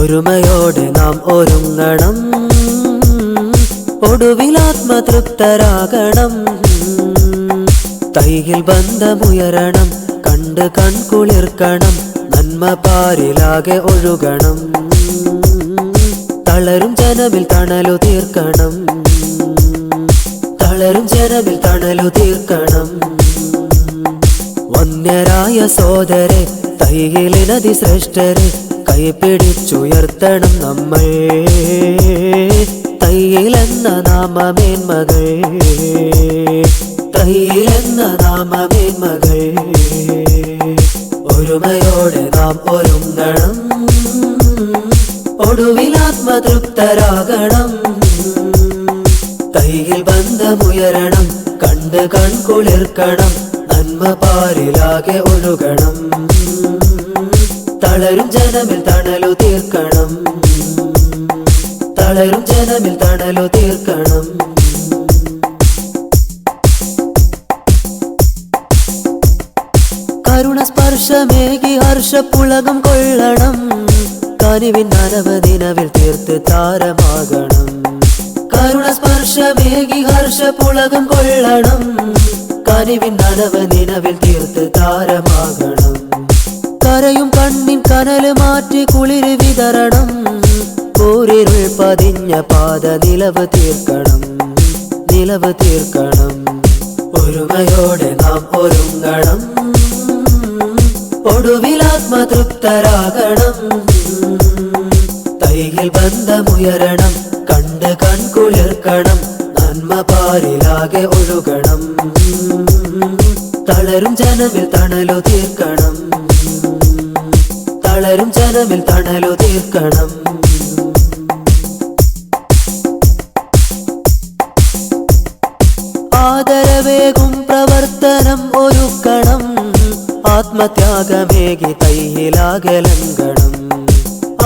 ഒരുമയോടെ നാം ഒരുങ്ങണം, ഒടുവിലാത്മതൃപ്തരാകണം. തൈയിൽ ബന്ധമുയരണം, കണ്ട് കൺകുളിർക്കണം, നന്മ പാരിലാകെ ഒഴുകണം. തളരും ജനമിൽ തണലു തീർക്കണം, തളരും ജനമിൽ തണലു തീർക്കണം. വന്യരായ സോദരെ, തൈയിലിനതി ശ്രേഷ്ഠരെ, കൈപിടിച്ചുയർത്തണം നമ്മൾ. തൈയിലെന്ന നാമമേന്മകൾ, തൈയിലെന്ന നാമമേന്മകൾ. ഒരുമയോടെ നാം ഒരുങ്ങണം, ഒടുവിലാത്മതൃപ്തരാകണം. തൈയിൽ ബന്ധമുയരണം, കണ്ട് കൺകുളിർക്കണം, നന്മ പാരിലാകെ ഒഴുകണം. തളരും ജനമിൽ തണലു തീർക്കണം, തളരും ജനമിൽ തണലു തീർക്കണം. കരുണസ്പർശമേകി ഹർഷപ്പുളകം കൊള്ളണം, കനിവിൻ നനവദിനവിൽ തീർത്ത് താരമാകണം. കരുണസ്പർശമേകി ഹർഷപ്പുളകം കൊള്ളണം, കനിവിൻ നനവദിനവിൽ തീർത്ത് താരമാകണം. കരയും കണ്ണിൻ കനല് മാറ്റി കുളിര് വിതരണം, കൂരിരുൾ പതിഞ്ഞ പാത നിലവ് തീർക്കണം, നിലവ് തീർക്കണം. ഒരുമയോടെ നാം ഒരുങ്ങണം, ഒടുവിലാത്മതൃപ്തരാകണം. തൈയിൽ ബന്ധമുയരണം, കണ്ട് കൺകുളിർക്കണം, നന്മ പാരിലാകെ ഒഴുകണം. തളരും ജനമിൽ തണലു തീർക്കണം, തളരും ജനമിൽ തണലു തീർക്കണം. ആദരവേകും പ്രവർത്തനം ഒരുക്കണം, ആത്മത്യാഗമേകി തൈയിലാകെ ലംഘനം.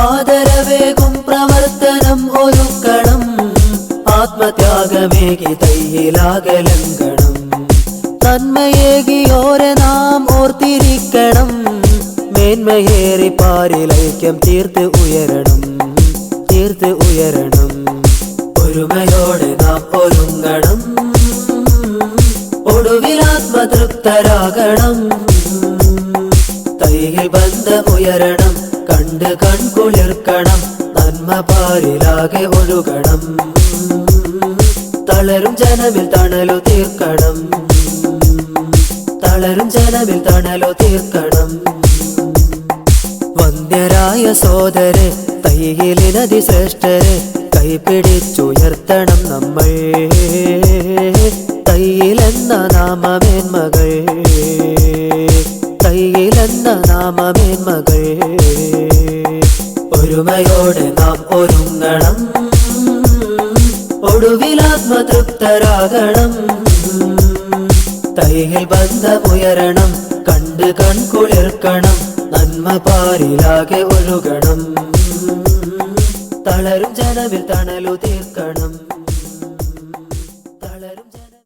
ആദരവേകും പ്രവർത്തനം ഒരുക്കണം, ആത്മത്യാഗമേകി തൈയിലാകെ ലംഘനം. നന്മയേകിയോരെ നാം ഓർത്തിരിക്കണം, മേന്മയേറി പാരിലൈക്യം തീർത്ത് ഉയരണം, തീർത്ത് ഉയരണം. ഒരുമയോടെ നാം ഒരുങ്ങണം, ഒടുവിലാത്മതൃപ്തരാകണം. തൈയിൽ ബന്ധമുയരണം, കണ്ട് കൺകുളിർക്കണം, നന്മ പാരിലാകെ ഒഴുകണം. തളരും ജനമിൽ തണലു തീർക്കണം, തളരും ജനമിൽ തണലു തീർക്കണം. വന്യരായ സോദരെ, തൈയിലിനതി ശ്രേഷ്ഠരെ, കൈപിടിച്ചുയർത്തണം നമ്മൾ. തൈയിലെന്ന നാമമേന്മകൾ, തൈയിലെന്ന നാമമേന്മകൾ. ഒരുമയോടെ നാം ഒരുങ്ങണം, ഒടുവിലാത്മതൃപ്തരാകണം. തൈയിൽ ബന്ധമുയരണം, കണ്ട് കൺകുളിർക്കണം, നന്മ പാരിലാകെ ഒഴുകണം. തളരും ജനമിൽ തണലു തീർക്കണം.